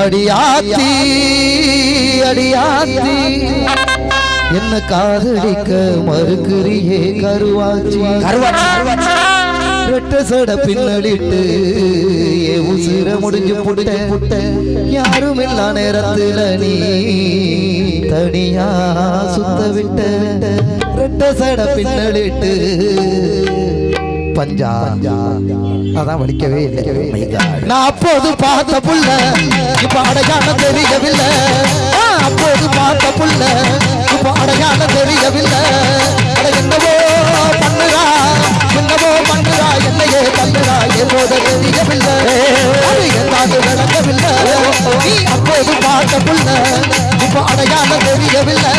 அடியாத்தி அடியாத்தி என்ன காதலிக்க மறுக்கிறியே கருவாச்சி ரெட்ட சட பின்னடிட்டு ஏ உசிர முடிஞ்சு புட்ட யாரும் இல்லா நேரத்துல நீ தனியா சுத்த விட்ட ரெட்ட சட பின்னடிட்டு பஞ்சா அதான் வலிக்கவே இல்லை. நான் அப்போது பார்த்த புள்ள இப்ப அடையாளம் தெரியவில்லை. அப்போது பார்த்த புள்ள இப்ப அடையாளம் தெரியவில்லை. என்னவோ பண்ணுறா என்னையே தள்ளுறா எப்போத தெரியவில்லை. என்னாது விளங்கவில்லை. நீ அப்போது பார்த்த புள்ள இப்ப அடையாளம் தெரியவில்லை.